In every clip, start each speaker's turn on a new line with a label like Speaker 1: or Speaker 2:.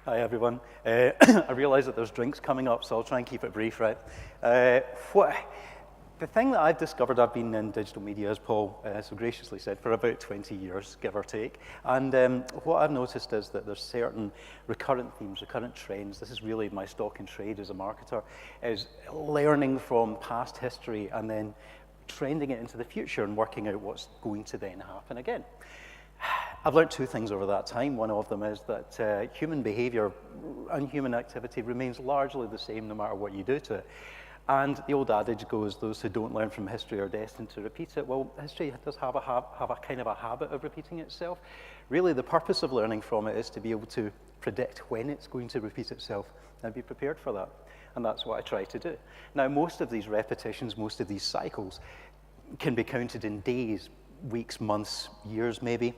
Speaker 1: Hi, everyone. I realise that there's drinks coming up, so I'll try and keep it brief, right? The thing that I've discovered, I've been in digital media, as Paul so graciously said, for about 20 years, give or take. And what I've noticed is that there's certain recurrent themes, recurrent trends. This is really my stock in trade as a marketer, is learning from past history and then trending it into the future and working out what's going to then happen again. I've learned two things over that time. One of them is that human behavior and human activity remains largely the same no matter what you do to it. And the old adage goes, those who don't learn from history are destined to repeat it. Well, history does have a kind of a habit of repeating itself. Really, the purpose of learning from it is to be able to predict when it's going to repeat itself and be prepared for that. And that's what I try to do. Now, most of these repetitions, most of these cycles can be counted in days, weeks, months, years maybe.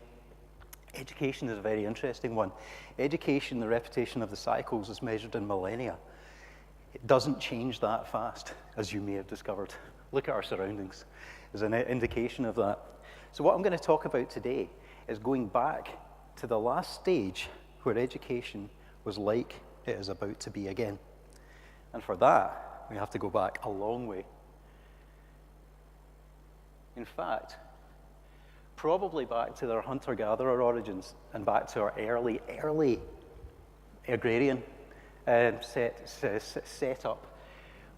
Speaker 1: Education is a very interesting one. Education, the repetition of the cycles, is measured in millennia. It doesn't change that fast, as you may have discovered. Look at our surroundings as an indication of that. So what I'm going to talk about today is going back to the last stage where education was like it is about to be again. And for that, we have to go back a long way. In fact, probably back to their hunter-gatherer origins and back to our early agrarian setup,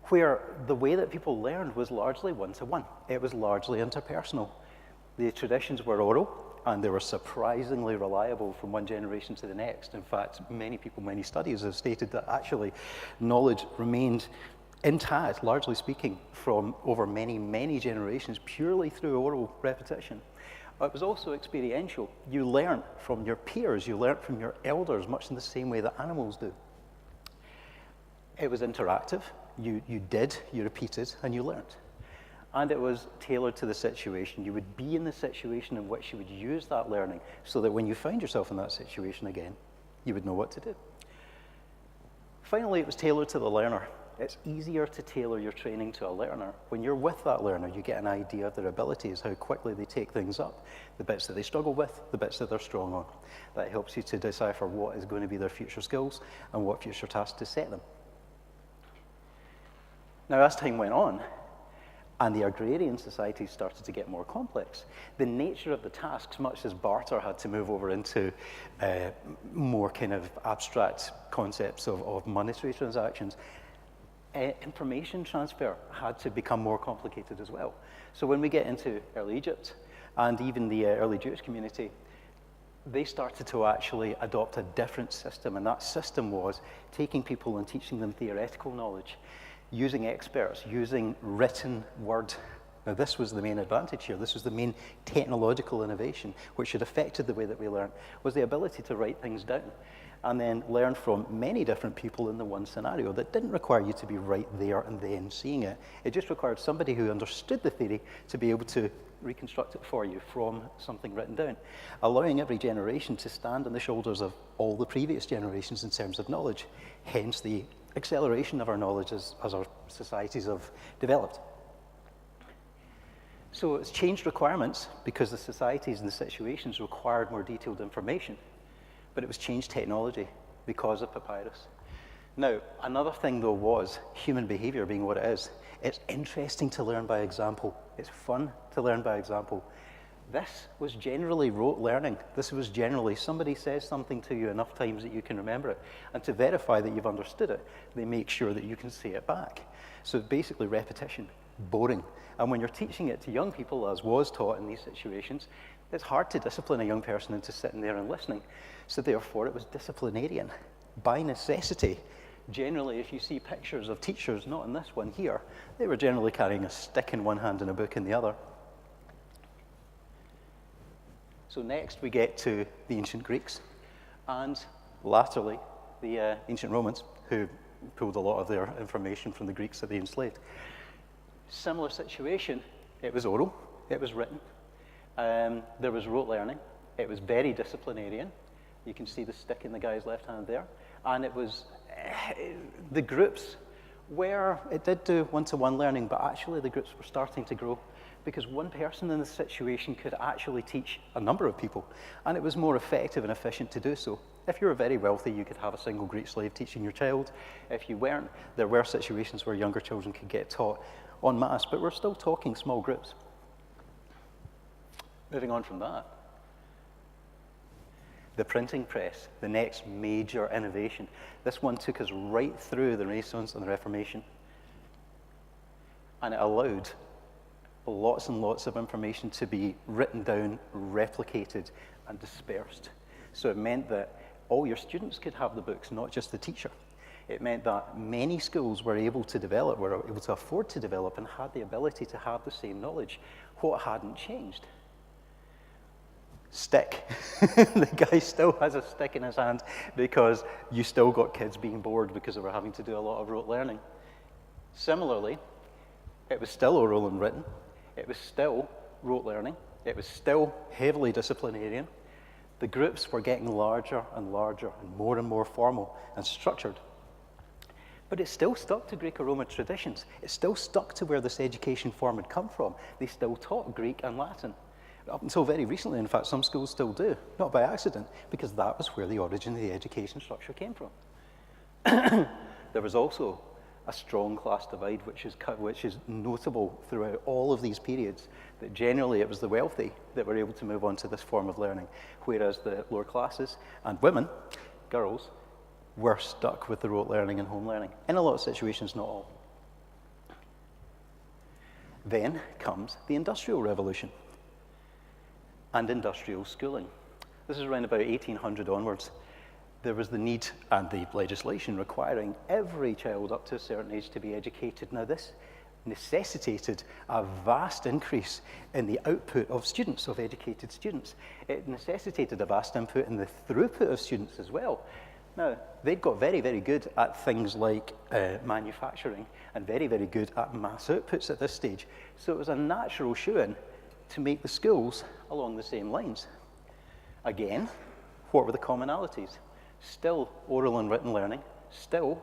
Speaker 1: where the way that people learned was largely one-to-one. It was largely interpersonal. The traditions were oral, and they were surprisingly reliable from one generation to the next. In fact, many people, many studies have stated that actually knowledge remained intact, largely speaking, from over many, many generations, purely through oral repetition. It was also experiential. You learned from your peers, you learned from your elders, much in the same way that animals do. It was interactive. You repeated, and you learned. And it was tailored to the situation. You would be in the situation in which you would use that learning so that when you found yourself in that situation again, you would know what to do. Finally, it was tailored to the learner. It's easier to tailor your training to a learner. When you're with that learner, you get an idea of their abilities, how quickly they take things up, the bits that they struggle with, the bits that they're strong on. That helps you to decipher what is going to be their future skills and what future tasks to set them. Now, as time went on, and the agrarian societies started to get more complex, the nature of the tasks, much as barter had to move over into more kind of abstract concepts of monetary transactions, information transfer had to become more complicated as well. So when we get into early Egypt and even the early Jewish community, they started to actually adopt a different system, and that system was taking people and teaching them theoretical knowledge, using experts, using written word. Now, this was the main advantage here. This was the main technological innovation, which had affected the way that we learn, was the ability to write things down and then learn from many different people in the one scenario. That didn't require you to be right there and then seeing it. It just required somebody who understood the theory to be able to reconstruct it for you from something written down, allowing every generation to stand on the shoulders of all the previous generations in terms of knowledge, hence the acceleration of our knowledge as our societies have developed. So it's changed requirements because the societies and the situations required more detailed information, but it was changed technology because of papyrus. Now, another thing though was human behavior being what it is. It's interesting to learn by example. It's fun to learn by example. This was generally rote learning. This was generally somebody says something to you enough times that you can remember it. And to verify that you've understood it, they make sure that you can say it back. So basically repetition, boring. And when you're teaching it to young people, as was taught in these situations, it's hard to discipline a young person into sitting there and listening. So therefore it was disciplinarian. By necessity, generally if you see pictures of teachers, not in this one here, they were generally carrying a stick in one hand and a book in the other. So next we get to the ancient Greeks, and latterly the ancient Romans, who pulled a lot of their information from the Greeks that they enslaved. Similar situation, it was oral, it was written, there was rote learning, it was very disciplinarian. You can see the stick in the guy's left hand there, and it was, the groups where it did do one-to-one learning, but actually the groups were starting to grow because one person in the situation could actually teach a number of people, and it was more effective and efficient to do so. If you were very wealthy, you could have a single Greek slave teaching your child. If you weren't, there were situations where younger children could get taught en masse, but we're still talking small groups. Moving on from that, the printing press, the next major innovation. This one took us right through the Renaissance and the Reformation, and it allowed lots and lots of information to be written down, replicated, and dispersed. So it meant that all your students could have the books, not just the teacher. It meant that many schools were able to develop, were able to afford to develop, and had the ability to have the same knowledge. What hadn't changed? Stick. The guy still has a stick in his hand because you still got kids being bored because they were having to do a lot of rote learning. Similarly, it was still oral and written. It was still rote learning. It was still heavily disciplinarian. The groups were getting larger and larger and more formal and structured. But it still stuck to Greco-Roman traditions. It still stuck to where this education form had come from. They still taught Greek and Latin. Up until very recently, in fact, some schools still do, not by accident, because that was where the origin of the education structure came from. There was also a strong class divide, which is notable throughout all of these periods, that generally it was the wealthy that were able to move on to this form of learning, whereas the lower classes and women, girls, were stuck with the rote learning and home learning. In a lot of situations, not all. Then comes the Industrial Revolution and industrial schooling. This is around about 1800 onwards. There was the need and the legislation requiring every child up to a certain age to be educated. Now, this necessitated a vast increase in the output of students, of educated students. It necessitated a vast input in the throughput of students as well. Now, they'd got very, very good at things like manufacturing and very, very good at mass outputs at this stage. So it was a natural shoe-in to make the schools along the same lines. Again, what were the commonalities? Still oral and written learning, still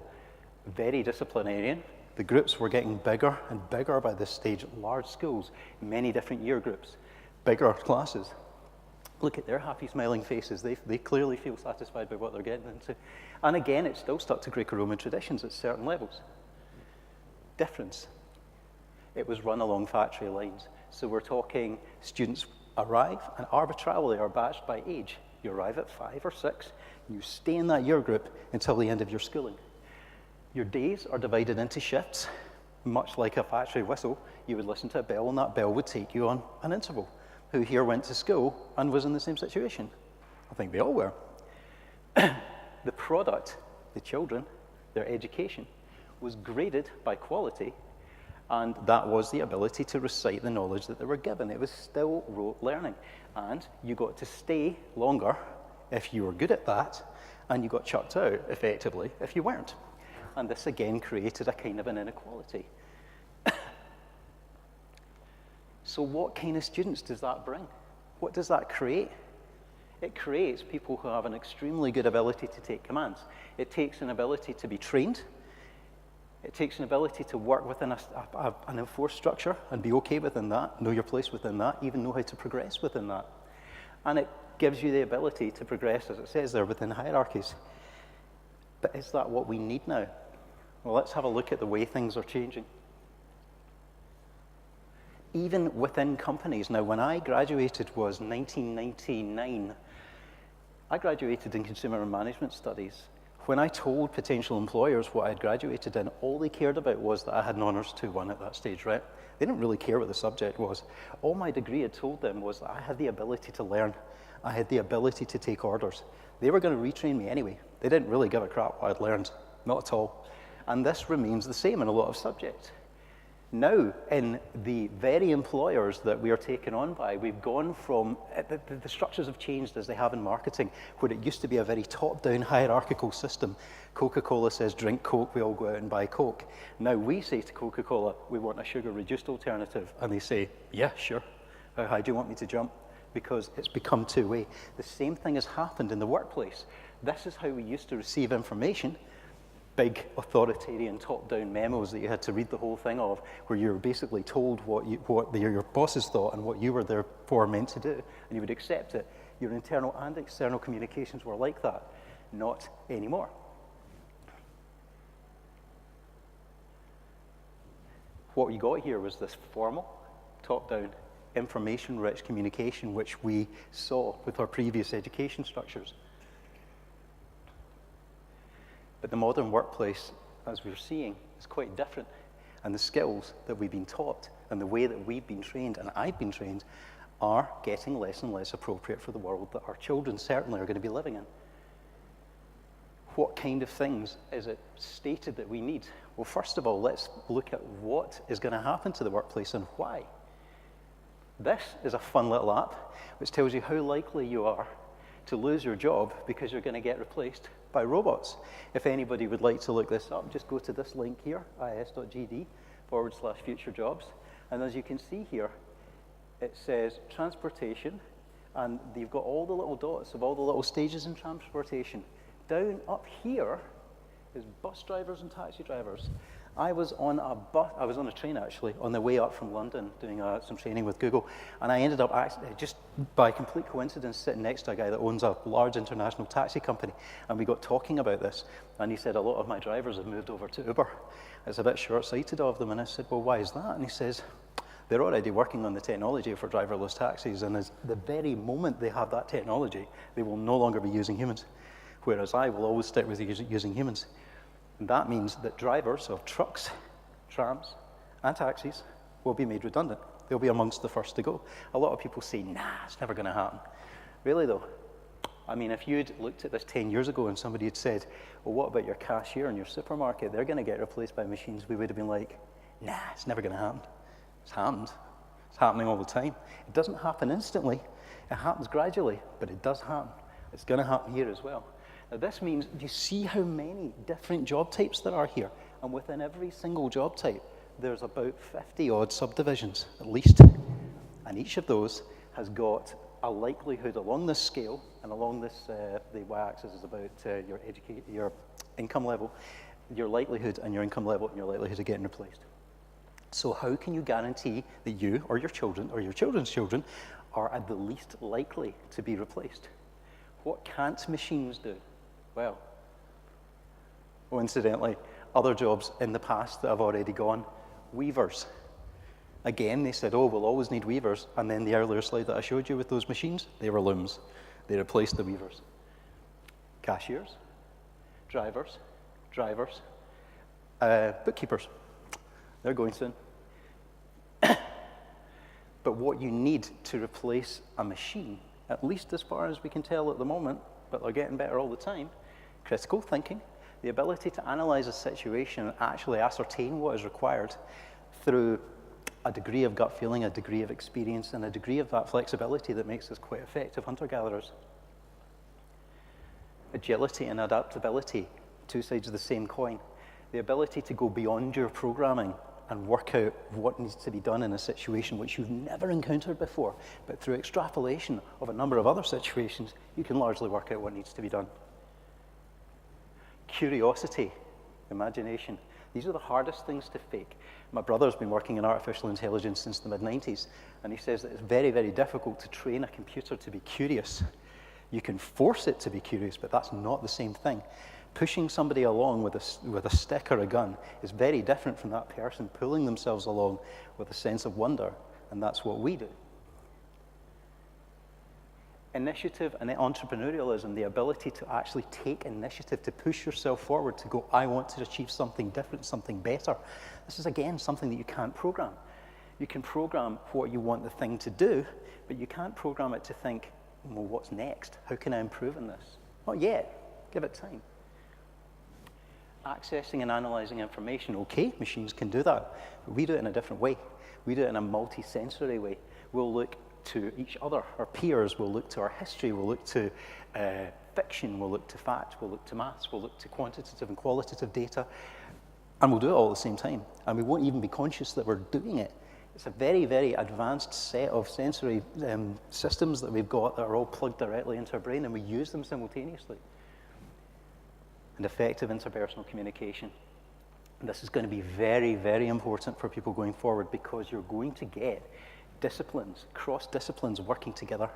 Speaker 1: very disciplinarian. The groups were getting bigger and bigger by this stage, large schools, many different year groups, bigger classes. Look at their happy smiling faces. They clearly feel satisfied by what they're getting into. And again, it still stuck to Greco-Roman traditions at certain levels. Difference. It was run along factory lines. So we're talking students arrive and arbitrarily are batched by age. You arrive at 5 or 6, you stay in that year group until the end of your schooling. Your days are divided into shifts. Much like a factory whistle, you would listen to a bell and that bell would take you on an interval. Who here went to school and was in the same situation? I think they all were. The product, the children, their education, was graded by quality, and that was the ability to recite the knowledge that they were given. It was still rote learning, and you got to stay longer if you were good at that, and you got chucked out, effectively, if you weren't. And this again created a kind of an inequality. So what kind of students does that bring? What does that create? It creates people who have an extremely good ability to take commands. It takes an ability to be trained. It takes an ability to work within an enforced structure and be okay within that, know your place within that, even know how to progress within that. And it gives you the ability to progress, as it says there, within hierarchies. But is that what we need now? Well, let's have a look at the way things are changing. Even within companies. Now, when I graduated was 1999. I graduated in consumer and management studies. When I told potential employers what I had graduated in, all they cared about was that I had an honours 2-1 at that stage, right? They didn't really care what the subject was. All my degree had told them was that I had the ability to learn. I had the ability to take orders. They were going to retrain me anyway. They didn't really give a crap what I'd learned, not at all. And this remains the same in a lot of subjects. Now, in the very employers that we are taken on by, we've gone from, the structures have changed as they have in marketing, where it used to be a very top-down hierarchical system. Coca-Cola says, drink Coke, we all go out and buy Coke. Now we say to Coca-Cola, we want a sugar-reduced alternative, and they say, yeah, sure. How high do you want me to jump? Because it's become two-way. The same thing has happened in the workplace. This is how we used to receive information. big authoritarian top-down memos that you had to read the whole thing of, where you were basically told what your bosses thought and what you were therefore meant to do, and you would accept it. Your internal and external communications were like that. Not anymore. What we got here was this formal, top-down, information-rich communication which we saw with our previous education structures. But the modern workplace, as we're seeing, is quite different. And the skills that we've been taught and the way that we've been trained, and I've been trained, are getting less and less appropriate for the world that our children certainly are going to be living in. What kind of things is it stated that we need? Well, first of all, let's look at what is going to happen to the workplace and why. This is a fun little app which tells you how likely you are to lose your job because you're going to get replaced by robots. If anybody would like to look this up, just go to this link here, is.gd/future jobs. And as you can see here, it says transportation, and you've got all the little dots of all the little stages in transportation. Down up here is bus drivers and taxi drivers. I was on a train actually, on the way up from London doing some training with Google, and I ended up actually, just by complete coincidence, sitting next to a guy that owns a large international taxi company, and we got talking about this, and he said, a lot of my drivers have moved over to Uber. It's a bit short-sighted of them, and I said, well, why is that? And he says, they're already working on the technology for driverless taxis, and as the very moment they have that technology, they will no longer be using humans, whereas I will always stick with using humans. And that means that drivers of trucks, trams, and taxis will be made redundant. They'll be amongst the first to go. A lot of people say, nah, it's never going to happen. Really, though? I mean, if you'd looked at this 10 years ago and somebody had said, well, what about your cashier in your supermarket? They're going to get replaced by machines. We would have been like, nah, it's never going to happen. It's happened. It's happening all the time. It doesn't happen instantly. It happens gradually, but it does happen. It's going to happen here as well. Now this means, do you see how many different job types there are here? And within every single job type, there's about 50 odd subdivisions, at least. And each of those has got a likelihood along this scale, and along this, the y-axis is about your income level, your likelihood and your income level and your likelihood of getting replaced. So how can you guarantee that you or your children or your children's children are at the least likely to be replaced? What can't machines do? Well, incidentally, other jobs in the past that have already gone, weavers. Again, they said, oh, we'll always need weavers. And then the earlier slide that I showed you with those machines, they were looms. They replaced the weavers. Cashiers, drivers, bookkeepers. They're going soon. But what you need to replace a machine, at least as far as we can tell at the moment, but they're getting better all the time, critical thinking, the ability to analyze a situation and actually ascertain what is required through a degree of gut feeling, a degree of experience, and a degree of that flexibility that makes us quite effective hunter-gatherers. Agility and adaptability, two sides of the same coin. The ability to go beyond your programming and work out what needs to be done in a situation which you've never encountered before, but through extrapolation of a number of other situations, you can largely work out what needs to be done. Curiosity, imagination. These are the hardest things to fake. My brother's been working in artificial intelligence since the mid-90s, and he says that it's very, very difficult to train a computer to be curious. You can force it to be curious, but that's not the same thing. Pushing somebody along with a stick or a gun is very different from that person pulling themselves along with a sense of wonder, and that's what we do. Initiative and entrepreneurialism, the ability to actually take initiative, to push yourself forward, to go, I want to achieve something different, something better. This is, again, something that you can't program. You can program what you want the thing to do, but you can't program it to think, well, what's next? How can I improve on this? Not yet. Give it time. Accessing and analyzing information, okay, machines can do that, but we do it in a different way. We do it in a multi-sensory way. We'll look to each other, our peers, we'll look to our history, we'll look to fiction, we'll look to fact, we'll look to maths, we'll look to quantitative and qualitative data, and we'll do it all at the same time. And we won't even be conscious that we're doing it. It's a very, very advanced set of sensory systems that we've got that are all plugged directly into our brain, and we use them simultaneously. and effective interpersonal communication. And this is going to be very, very important for people going forward, because you're going to get disciplines, cross-disciplines working together.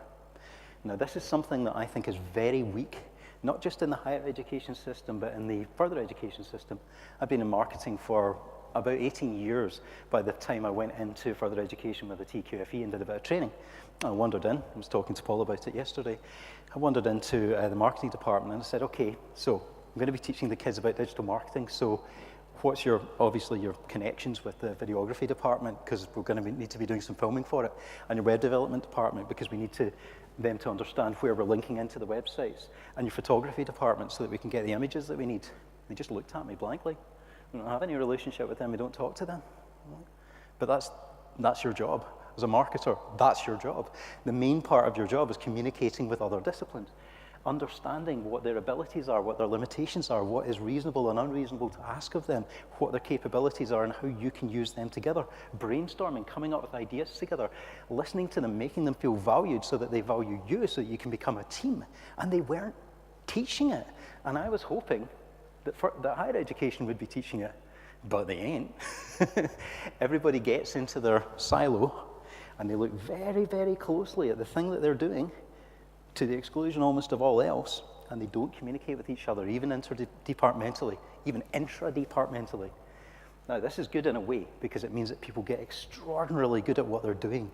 Speaker 1: Now, this is something that I think is very weak, not just in the higher education system, but in the further education system. I've been in marketing for about 18 years by the time I went into further education with the TQFE and did a bit of training. I wandered in, I was talking to Paul about it yesterday. I wandered into the marketing department and I said, okay, so I'm going to be teaching the kids about digital marketing, so what's obviously your connections with the videography department, because we're going to need to be doing some filming for it, and your web development department, because we need them to understand where we're linking into the websites, and your photography department so that we can get the images that we need. They just looked at me blankly. We don't have any relationship with them, we don't talk to them. But that's your job. As a marketer, that's your job. The main part of your job is communicating with other disciplines, understanding what their abilities are, what their limitations are, what is reasonable and unreasonable to ask of them, what their capabilities are and how you can use them together, brainstorming, coming up with ideas together, listening to them, making them feel valued so that they value you, so that you can become a team. And they weren't teaching it. And I was hoping that higher education would be teaching it, but they ain't. Everybody gets into their silo and they look very, very closely at the thing that they're doing, to the exclusion almost of all else, and they don't communicate with each other, even interdepartmentally, even intra-departmentally. Now, this is good in a way, because it means that people get extraordinarily good at what they're doing,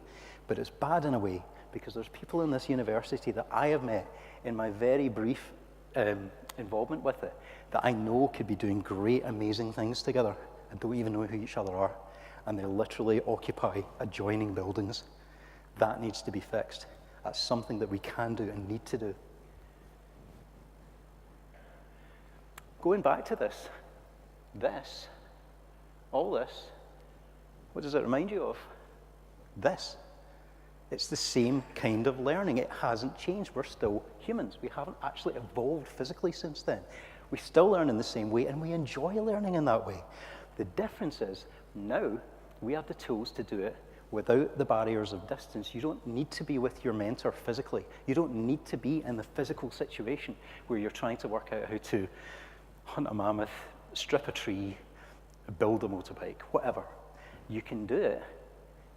Speaker 1: but it's bad in a way, because there's people in this university that I have met in my very brief involvement with it, that I know could be doing great, amazing things together, and don't even know who each other are, and they literally occupy adjoining buildings. That needs to be fixed. That's something that we can do and need to do. Going back to all this, what does it remind you of? This. It's the same kind of learning. It hasn't changed. We're still humans. We haven't actually evolved physically since then. We still learn in the same way, and we enjoy learning in that way. The difference is, now we have the tools to do it without the barriers of distance. You don't need to be with your mentor physically. You don't need to be in the physical situation where you're trying to work out how to hunt a mammoth, strip a tree, build a motorbike, whatever. You can do it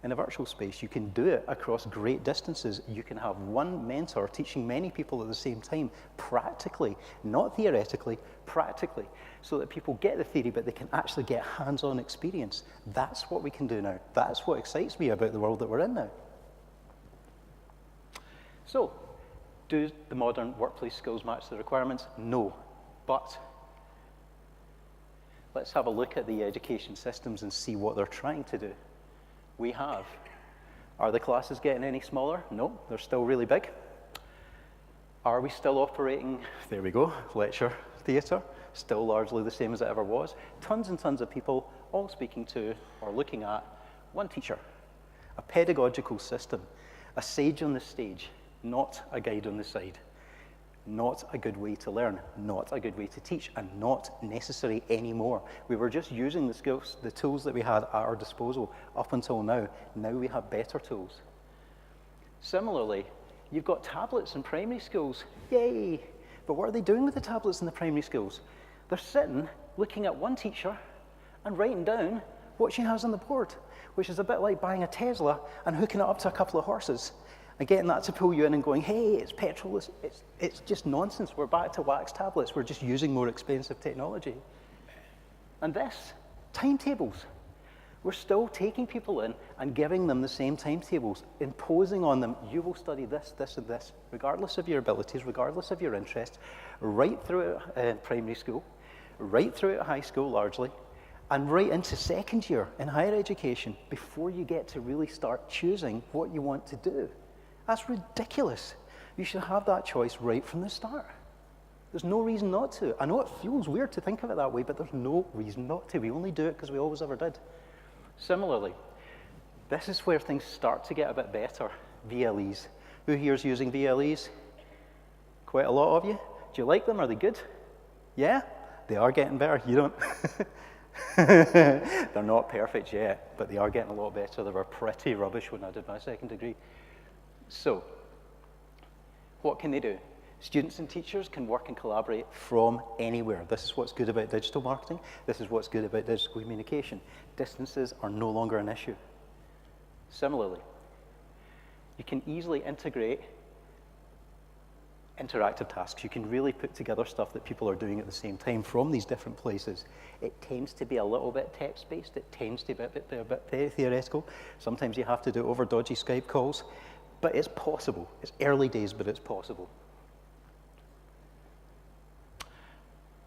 Speaker 1: in a virtual space. You can do it across great distances. You can have one mentor teaching many people at the same time, practically, not theoretically, practically, so that people get the theory, but they can actually get hands-on experience. That's what we can do now. That's what excites me about the world that we're in now. So, do the modern workplace skills match the requirements? No. But let's have a look at the education systems and see what they're trying to do. We have. Are the classes getting any smaller? No, they're still really big. Are we still operating, there we go, lecture theatre, still largely the same as it ever was. Tons and tons of people all speaking to or looking at one teacher. A pedagogical system, a sage on the stage, not a guide on the side. Not a good way to learn, not a good way to teach, and not necessary anymore. We were just using the skills, the tools that we had at our disposal up until now. Now we have better tools. Similarly, you've got tablets in primary schools. Yay! But what are they doing with the tablets in the primary schools? They're sitting, looking at one teacher, and writing down what she has on the board, which is a bit like buying a Tesla and hooking it up to a couple of horses, and getting that to pull you in and going, hey, it's petrol, it's just nonsense. We're back to wax tablets. We're just using more expensive technology. And this, timetables. We're still taking people in and giving them the same timetables, imposing on them, you will study this, this, and this, regardless of your abilities, regardless of your interests, right through primary school, right through high school largely, and right into second year in higher education before you get to really start choosing what you want to do. That's ridiculous. You should have that choice right from the start. There's no reason not to. I know it feels weird to think of it that way, but there's no reason not to. We only do it because we always ever did. Similarly, this is where things start to get a bit better. VLEs. Who here's using VLEs? Quite a lot of you. Do you like them? Are they good? Yeah? They are getting better. You don't. They're not perfect yet, but they are getting a lot better. They were pretty rubbish when I did my second degree. So, what can they do? Students and teachers can work and collaborate from anywhere. This is what's good about digital marketing. This is what's good about digital communication. Distances are no longer an issue. Similarly, you can easily integrate interactive tasks. You can really put together stuff that people are doing at the same time from these different places. It tends to be a little bit text-based. It tends to be a bit theoretical. Sometimes you have to do it over dodgy Skype calls, but it's possible. It's early days, but it's possible.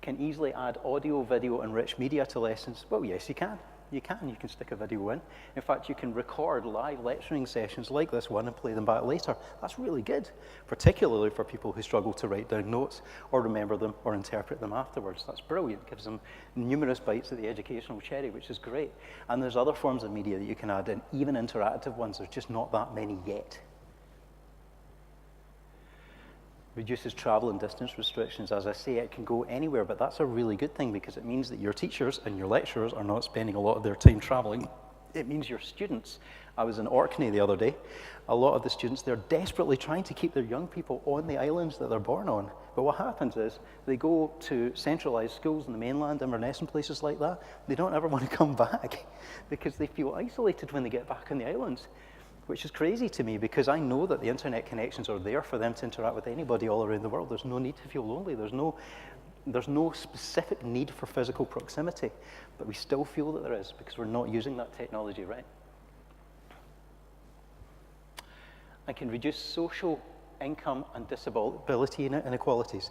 Speaker 1: Can easily add audio, video, and rich media to lessons? Well, yes, you can. You can stick a video in. In fact, you can record live lecturing sessions like this one and play them back later. That's really good, particularly for people who struggle to write down notes or remember them or interpret them afterwards. That's brilliant. It gives them numerous bites of the educational cherry, which is great. And there's other forms of media that you can add in, even interactive ones. There's just not that many yet. Reduces travel and distance restrictions. As I say, it can go anywhere, but that's a really good thing because it means that your teachers and your lecturers are not spending a lot of their time traveling. It means your students. I was in Orkney the other day. A lot of the students, they're desperately trying to keep their young people on the islands that they're born on. But what happens is they go to centralised schools in the mainland, Inverness and places like that. They don't ever want to come back because they feel isolated when they get back on the islands. Which is crazy to me because I know that the internet connections are there for them to interact with anybody all around the world. There's no need to feel lonely. There's no specific need for physical proximity, but we still feel that there is because we're not using that technology right. I can reduce social, income, and disability inequalities.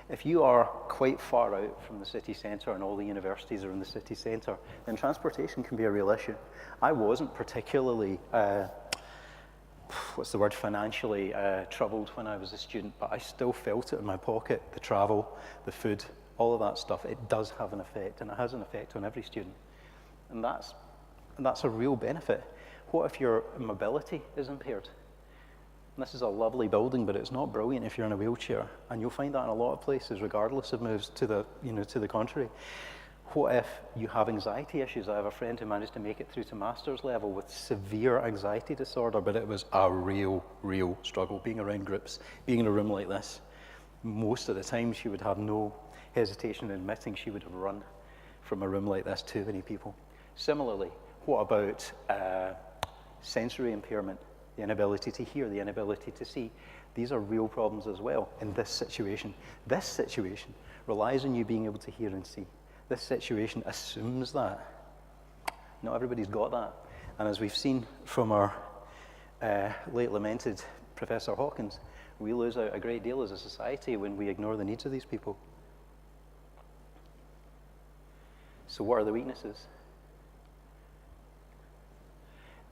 Speaker 1: If you are quite far out from the city centre and all the universities are in the city centre, then transportation can be a real issue. I wasn't particularly financially troubled when I was a student, but I still felt it in my pocket, the travel, the food, all of that stuff. It does have an effect, and it has an effect on every student. And that's a real benefit. What if your mobility is impaired? And this is a lovely building, but it's not brilliant if you're in a wheelchair, and you'll find that in a lot of places, regardless of moves to the contrary. What if you have anxiety issues? I have a friend who managed to make it through to master's level with severe anxiety disorder, but it was a real struggle being around groups, being in a room like this. Most of the time she would have no hesitation in admitting she would have run from a room like this, too many people. Similarly, what about sensory impairment, the inability to hear, the inability to see? These are real problems as well in this situation. This situation relies on you being able to hear and see. This situation assumes that. Not everybody's got that. And as we've seen from our late lamented Professor Hawkins, we lose out a great deal as a society when we ignore the needs of these people. So what are the weaknesses?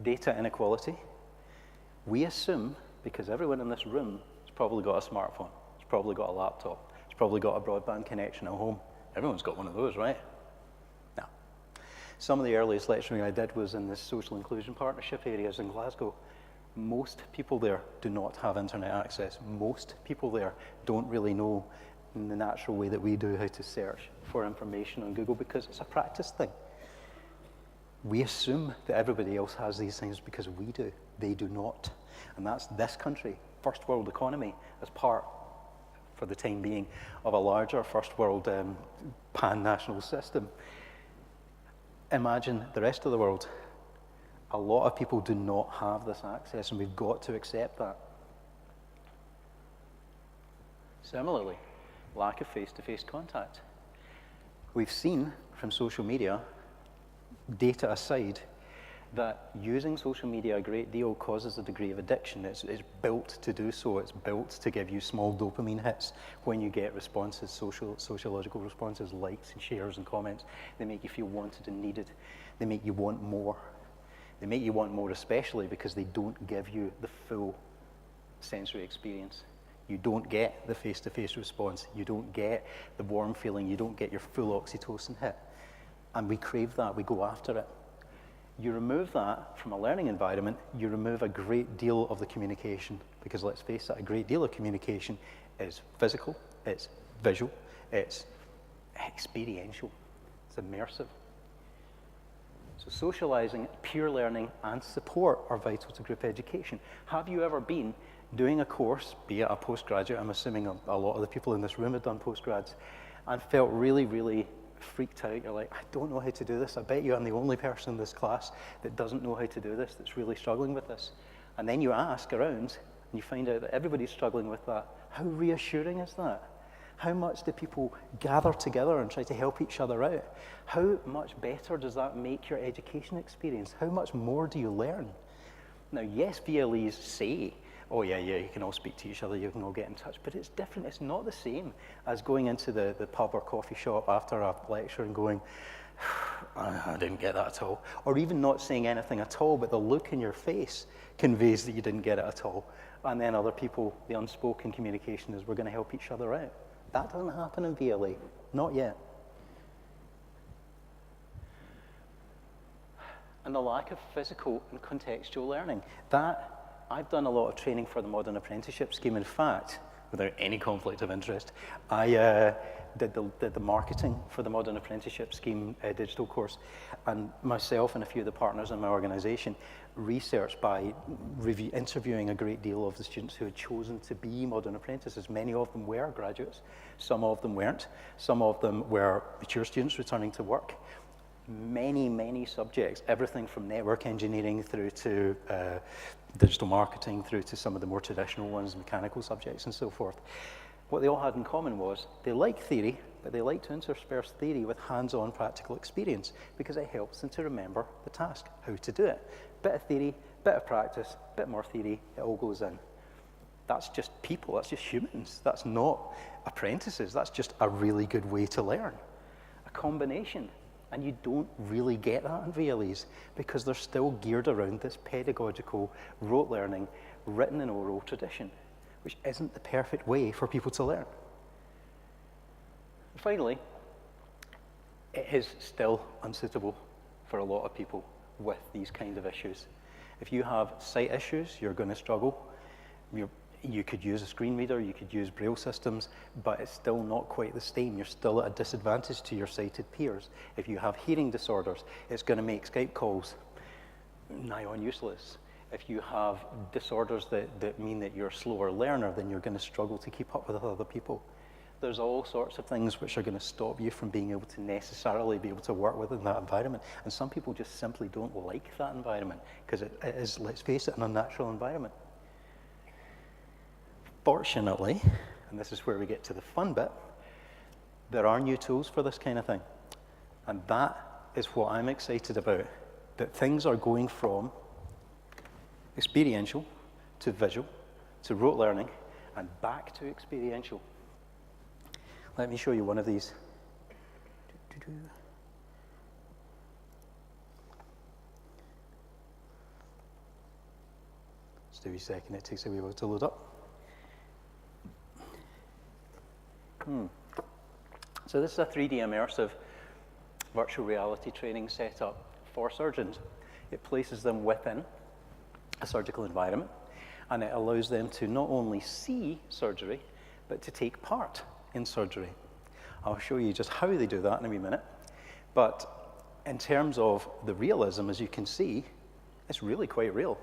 Speaker 1: Data inequality. We assume, because everyone in this room has probably got a smartphone, has probably got a laptop, has probably got a broadband connection at home. Everyone's got one of those, right? Now, some of the earliest lecturing I did was in the social inclusion partnership areas in Glasgow. Most people there do not have internet access. Most people there don't really know in the natural way that we do how to search for information on Google because it's a practice thing. We assume that everybody else has these things because we do. They do not. And that's this country, first world economy, as part, for the time being, of a larger first world pan-national system. Imagine the rest of the world. A lot of people do not have this access, and we've got to accept that. Similarly, lack of face-to-face contact. We've seen from social media, data aside, that using social media a great deal causes a degree of addiction. It's built to do so. It's built to give you small dopamine hits when you get responses, sociological responses, likes and shares and comments. They make you feel wanted and needed. They make you want more. They make you want more especially because they don't give you the full sensory experience. You don't get the face-to-face response. You don't get the warm feeling. You don't get your full oxytocin hit. And we crave that. We go after it. You remove that from a learning environment, you remove a great deal of the communication, because let's face it, a great deal of communication is physical, it's visual, it's experiential, it's immersive. So socializing, peer learning, and support are vital to group education. Have you ever been doing a course, be it a postgraduate, I'm assuming a lot of the people in this room have done postgrads, and felt really, really freaked out. You're like, I don't know how to do this. I bet you I'm the only person in this class that doesn't know how to do this, that's really struggling with this. And then you ask around, and you find out that everybody's struggling with that. How reassuring is that? How much do people gather together and try to help each other out? How much better does that make your education experience? How much more do you learn? Now, yes, VLEs say, oh yeah, you can all speak to each other, you can all get in touch, but it's different. It's not the same as going into the pub or coffee shop after a lecture and going, I didn't get that at all. Or even not saying anything at all, but the look in your face conveys that you didn't get it at all. And then other people, the unspoken communication is, we're going to help each other out. That doesn't happen in VLA, not yet. And the lack of physical and contextual learning. That, I've done a lot of training for the Modern Apprenticeship Scheme. In fact, without any conflict of interest, I did the marketing for the Modern Apprenticeship Scheme digital course. And myself and a few of the partners in my organization researched by interviewing a great deal of the students who had chosen to be modern apprentices. Many of them were graduates, some of them weren't, some of them were mature students returning to work. Many, many subjects, everything from network engineering through to digital marketing, through to some of the more traditional ones, mechanical subjects and so forth. What they all had in common was they like theory, but they like to intersperse theory with hands-on practical experience because it helps them to remember the task, how to do it. Bit of theory, bit of practice, bit more theory, it all goes in. That's just people, that's just humans. That's not apprentices, that's just a really good way to learn. A combination. And you don't really get that in VLEs because they're still geared around this pedagogical, rote learning, written and oral tradition, which isn't the perfect way for people to learn. And finally, it is still unsuitable for a lot of people with these kind of issues. If you have sight issues, you're going to struggle. You could use a screen reader, you could use Braille systems, but it's still not quite the same. You're still at a disadvantage to your sighted peers. If you have hearing disorders, it's going to make Skype calls nigh on useless. If you have disorders that mean that you're a slower learner, then you're going to struggle to keep up with other people. There's all sorts of things which are going to stop you from being able to necessarily be able to work within that environment. And some people just simply don't like that environment because it is, let's face it, an unnatural environment. Fortunately, and this is where we get to the fun bit, there are new tools for this kind of thing. And that is what I'm excited about, that things are going from experiential to visual to rote learning and back to experiential. Let me show you one of these. Just a wee second, it takes a wee while to load up. So this is a 3D immersive virtual reality training setup for surgeons. It places them within a surgical environment, and it allows them to not only see surgery, but to take part in surgery. I'll show you just how they do that in a wee minute. But in terms of the realism, as you can see, it's really quite real.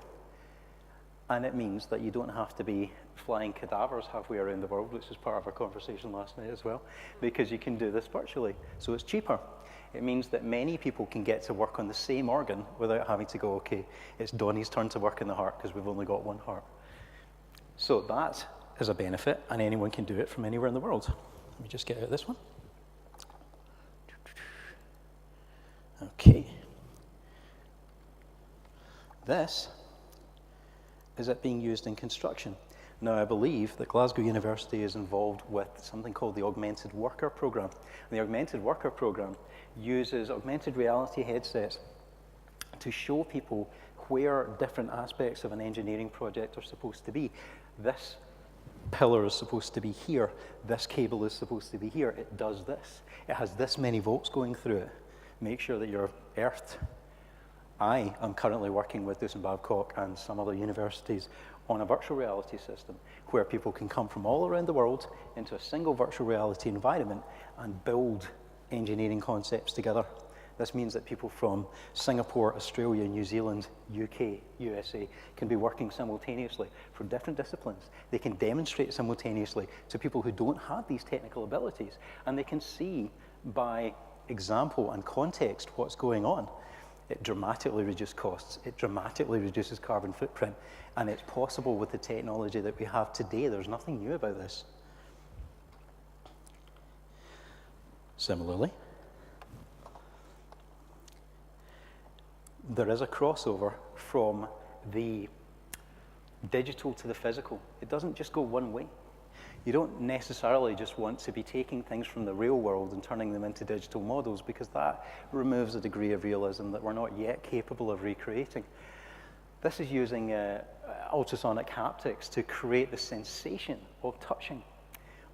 Speaker 1: And it means that you don't have to be flying cadavers halfway around the world, which is part of our conversation last night as well, because you can do this virtually. So it's cheaper. It means that many people can get to work on the same organ without having to go, okay, it's Donnie's turn to work in the heart because we've only got one heart. So that is a benefit, and anyone can do it from anywhere in the world. Let me just get out this one. Okay. This is it being used in construction. Now, I believe that Glasgow University is involved with something called the Augmented Worker Programme. And the Augmented Worker Programme uses augmented reality headsets to show people where different aspects of an engineering project are supposed to be. This pillar is supposed to be here. This cable is supposed to be here. It does this. It has this many volts going through it. Make sure that you're earthed. I am currently working with Deuce and Babcock and some other universities on a virtual reality system where people can come from all around the world into a single virtual reality environment and build engineering concepts together. This means that people from Singapore, Australia, New Zealand, UK, USA can be working simultaneously for different disciplines. They can demonstrate simultaneously to people who don't have these technical abilities, and they can see by example and context what's going on. It dramatically reduces costs, it dramatically reduces carbon footprint, and it's possible with the technology that we have today. There's nothing new about this. Similarly, there is a crossover from the digital to the physical. It doesn't just go one way. You don't necessarily just want to be taking things from the real world and turning them into digital models, because that removes a degree of realism that we're not yet capable of recreating. This is using ultrasonic haptics to create the sensation of touching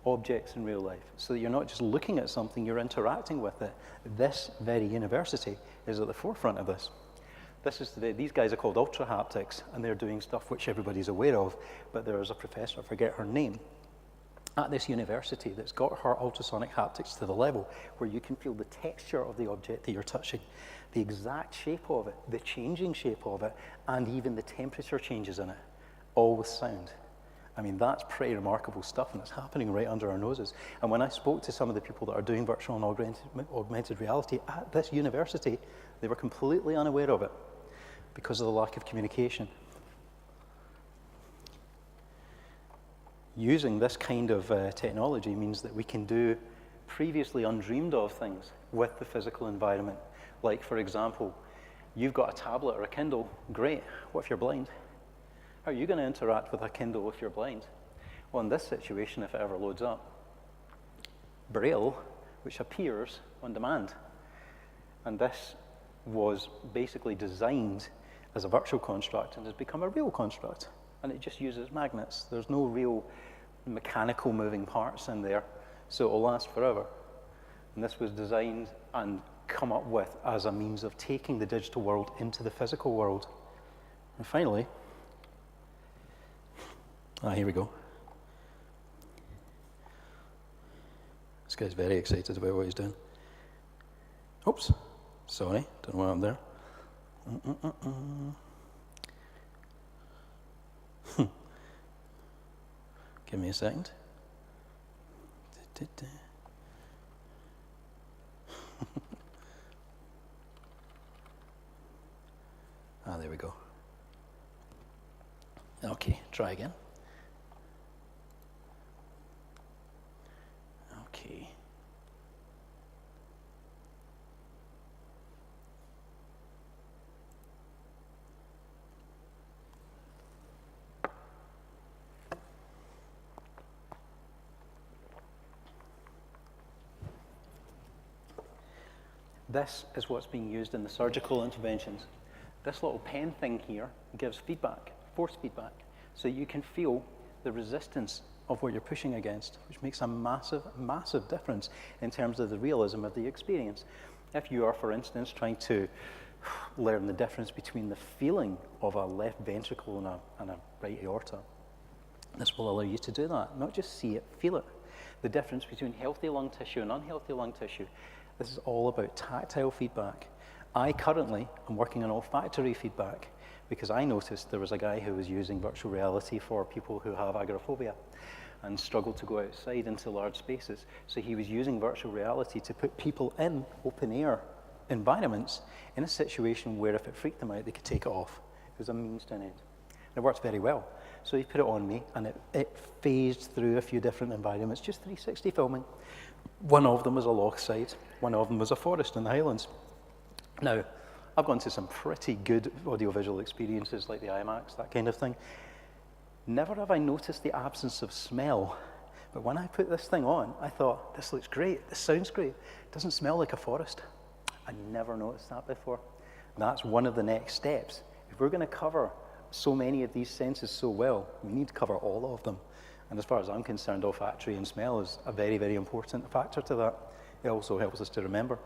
Speaker 1: objects in real life, so that you're not just looking at something, you're interacting with it. This very university is at the forefront of this. These guys are called ultra haptics, and they're doing stuff which everybody's aware of, but there is a professor, I forget her name, at this university that's got her ultrasonic haptics to the level where you can feel the texture of the object that you're touching, the exact shape of it, the changing shape of it, and even the temperature changes in it, all with sound. I mean, that's pretty remarkable stuff, and it's happening right under our noses. And when I spoke to some of the people that are doing virtual and augmented reality at this university, they were completely unaware of it because of the lack of communication. Using this kind of technology means that we can do previously undreamed of things with the physical environment. Like, for example, you've got a tablet or a Kindle, great. What if you're blind? How are you going to interact with a Kindle if you're blind? Well, in this situation, if it ever loads up, Braille, which appears on demand. And this was basically designed as a virtual construct and has become a real construct. And it just uses magnets. There's no real mechanical moving parts in there, so it will last forever. And this was designed and come up with as a means of taking the digital world into the physical world. And finally, here we go. This guy's very excited about what he's doing. Oops, sorry, don't know why I'm there. Give me a second. There we go. Okay, try again. Okay. This is what's being used in the surgical interventions. This little pen thing here gives feedback, force feedback, so you can feel the resistance of what you're pushing against, which makes a massive, massive difference in terms of the realism of the experience. If you are, for instance, trying to learn the difference between the feeling of a left ventricle and a right aorta, this will allow you to do that, not just see it, feel it. The difference between healthy lung tissue and unhealthy lung tissue. This is all about tactile feedback. I currently am working on olfactory feedback because I noticed there was a guy who was using virtual reality for people who have agoraphobia and struggle to go outside into large spaces. So he was using virtual reality to put people in open air environments in a situation where if it freaked them out, they could take it off. It was a means to an end. And it worked very well. So he put it on me, and it phased through a few different environments, just 360 filming. One of them was a lochside, one of them was a forest in the Highlands. Now, I've gone to some pretty good audiovisual experiences like the IMAX, that kind of thing. Never have I noticed the absence of smell. But when I put this thing on, I thought, this looks great, this sounds great. It doesn't smell like a forest. I never noticed that before. That's one of the next steps. If we're going to cover so many of these senses so well, we need to cover all of them. And as far as I'm concerned, olfactory and smell is a very, very important factor to that. It also helps us to remember.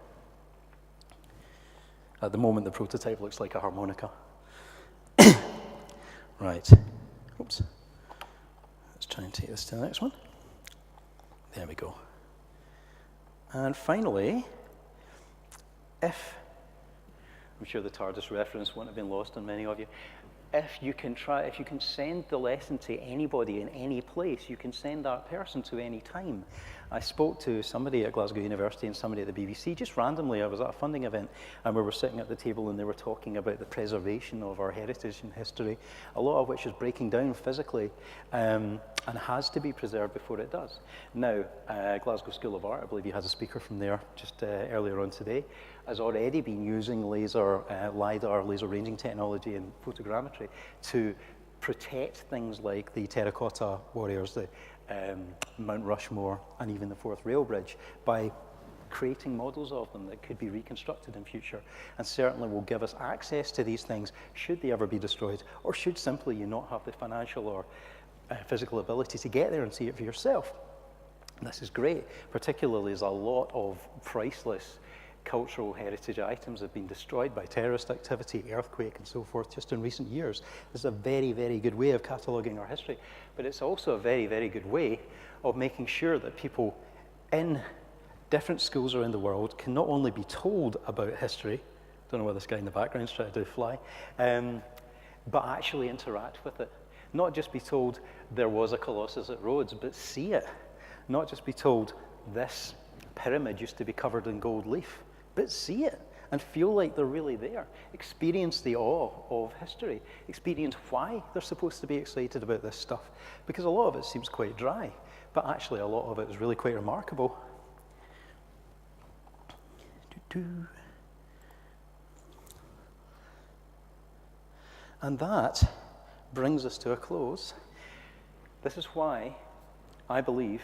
Speaker 1: At the moment, the prototype looks like a harmonica. Right. Oops. Let's try and take this to the next one. There we go. And finally, if I'm sure the TARDIS reference won't have been lost on many of you. If you can send the lesson to anybody in any place, you can send that person to any time. I spoke to somebody at Glasgow University and somebody at the BBC just randomly. I was at a funding event and we were sitting at the table and they were talking about the preservation of our heritage and history, a lot of which is breaking down physically and has to be preserved before it does. Now, Glasgow School of Art, I believe you had a speaker from there just earlier on today, has already been using laser, LiDAR, laser ranging technology and photogrammetry to protect things like the terracotta warriors, the Mount Rushmore, and even the Forth Rail Bridge by creating models of them that could be reconstructed in future, and certainly will give us access to these things should they ever be destroyed, or should simply you not have the financial or physical ability to get there and see it for yourself. And this is great, particularly as a lot of priceless cultural heritage items have been destroyed by terrorist activity, earthquake, and so forth just in recent years. This is a very, very good way of cataloguing our history, but it's also a very, very good way of making sure that people in different schools around the world can not only be told about history, don't know what this guy in the background is trying to do, fly, but actually interact with it. Not just be told there was a Colossus at Rhodes, but see it. Not just be told this pyramid used to be covered in gold leaf, but see it and feel like they're really there. Experience the awe of history. Experience why they're supposed to be excited about this stuff. Because a lot of it seems quite dry, but actually a lot of it is really quite remarkable. And that brings us to a close. This is why I believe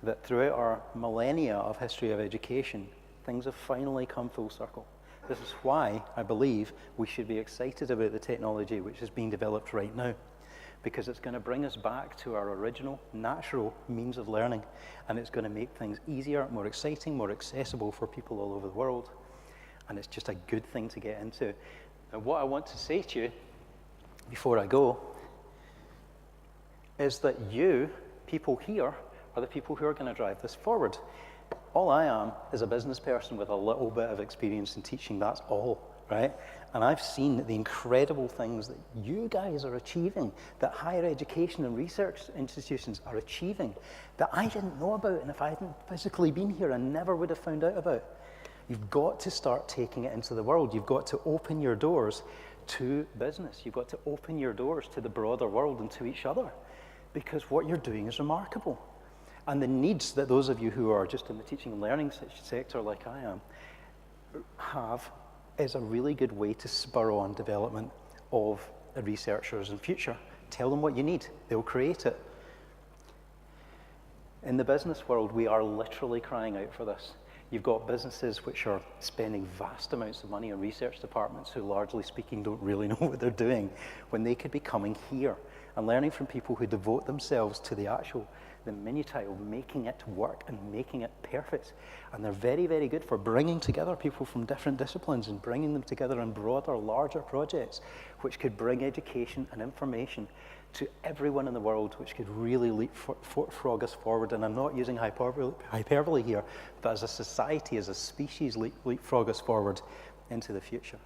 Speaker 1: that throughout our millennia of history of education, things have finally come full circle. This is why I believe we should be excited about the technology which is being developed right now, because it's going to bring us back to our original, natural means of learning, and it's going to make things easier, more exciting, more accessible for people all over the world, and it's just a good thing to get into. And what I want to say to you before I go is that you, people here, are the people who are going to drive this forward. All I am is a business person with a little bit of experience in teaching, that's all, right? And I've seen the incredible things that you guys are achieving, that higher education and research institutions are achieving, that I didn't know about, and if I hadn't physically been here, I never would have found out about. You've got to start taking it into the world. You've got to open your doors to business. You've got to open your doors to the broader world and to each other, because what you're doing is remarkable. And the needs that those of you who are just in the teaching and learning sector like I am have is a really good way to spur on development of researchers in future. Tell them what you need, they'll create it. In the business world, we are literally crying out for this. You've got businesses which are spending vast amounts of money on research departments who, largely speaking, don't really know what they're doing, when they could be coming here and learning from people who devote themselves to the minutiae of making it work and making it perfect. And they're very, very good for bringing together people from different disciplines and bringing them together in broader, larger projects, which could bring education and information to everyone in the world, which could really leapfrog us forward. And I'm not using hyperbole here, but as a society, as a species, leapfrog us forward into the future.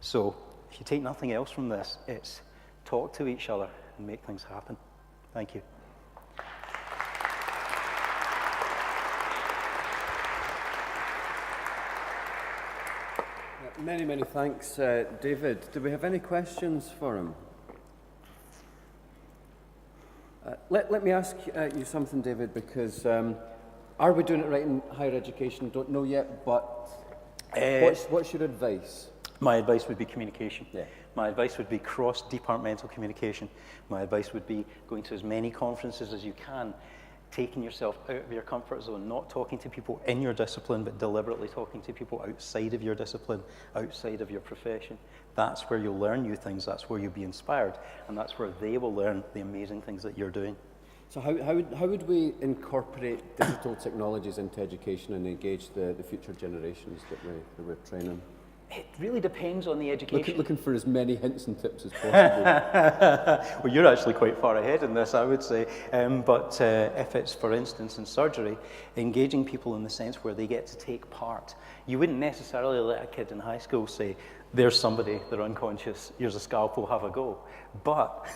Speaker 1: So if you take nothing else from this, it's talk to each other and make things happen. Thank you.
Speaker 2: Many, many thanks, David. Do we have any questions for him? Let me ask you something, David, because are we doing it right in higher education? Don't know yet, but what's your advice?
Speaker 1: My advice would be communication.
Speaker 2: Yeah.
Speaker 1: My advice would be cross-departmental communication. My advice would be going to as many conferences as you can, taking yourself out of your comfort zone, not talking to people in your discipline, but deliberately talking to people outside of your discipline, outside of your profession. That's where you'll learn new things, that's where you'll be inspired, and that's where they will learn the amazing things that you're doing.
Speaker 2: So how would we incorporate digital technologies into education and engage the future generations that we're training?
Speaker 1: It really depends on the education.
Speaker 2: Looking for as many hints and tips as possible.
Speaker 1: Well, you're actually quite far ahead in this, I would say. But if it's, for instance, in surgery, engaging people in the sense where they get to take part. You wouldn't necessarily let a kid in high school say, there's somebody, they're unconscious, here's a scalpel, have a go. But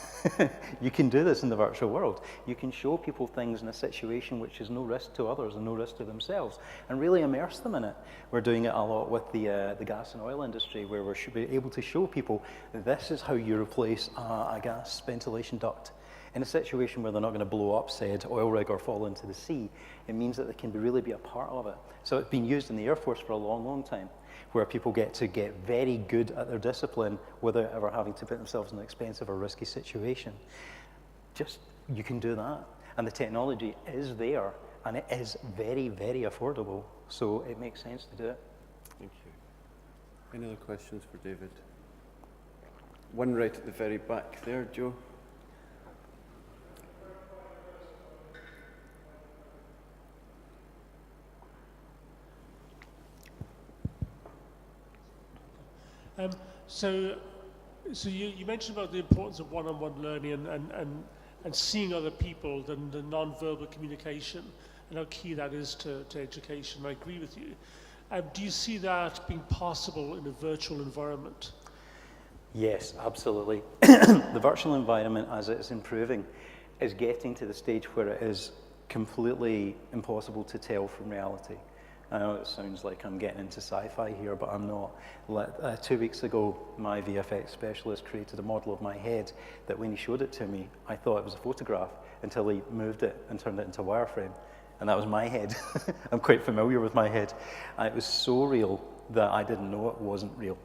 Speaker 1: you can do this in the virtual world. You can show people things in a situation which is no risk to others and no risk to themselves, and really immerse them in it. We're doing it a lot with the gas and oil industry, where we're able to show people this is how you replace a gas ventilation duct. In a situation where they're not going to blow up said oil rig or fall into the sea, it means that they can really be a part of it. So it's been used in the Air Force for a long, long time, where people get to get very good at their discipline without ever having to put themselves in an expensive or risky situation. Just, you can do that. And the technology is there, and it is very, very affordable. So it makes sense to do it.
Speaker 2: Thank you. Any other questions for David? One right at the very back there, Joe.
Speaker 3: So you mentioned about the importance of one-on-one learning and seeing other people, the non-verbal communication, and how key that is to education. I agree with you. Do you see that being possible in a virtual environment?
Speaker 1: Yes, absolutely. The virtual environment, as it's improving, is getting to the stage where it is completely impossible to tell from reality. I know it sounds like I'm getting into sci-fi here, but I'm not. 2 weeks ago, my VFX specialist created a model of my head that when he showed it to me, I thought it was a photograph until he moved it and turned it into a wireframe. And that was my head. I'm quite familiar with my head. And it was so real that I didn't know it wasn't real.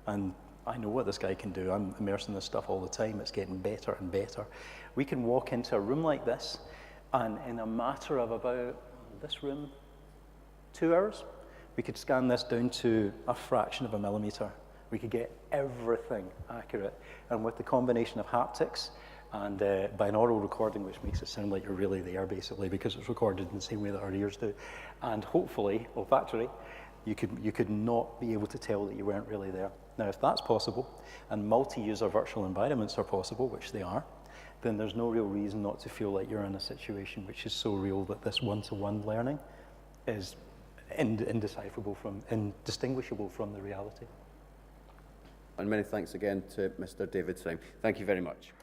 Speaker 1: And I know what this guy can do. I'm immersed in this stuff all the time. It's getting better and better. We can walk into a room like this, and in a matter of about this room, 2 hours, we could scan this down to a fraction of a millimeter. We could get everything accurate. And with the combination of haptics and binaural recording, which makes it sound like you're really there, basically, because it's recorded in the same way that our ears do, and hopefully olfactory, you could not be able to tell that you weren't really there. Now, if that's possible, and multi-user virtual environments are possible, which they are, then there's no real reason not to feel like you're in a situation which is so real that this one-to-one learning is indistinguishable from the reality.
Speaker 2: And many thanks again to Mr. David Sime. Thank you very much.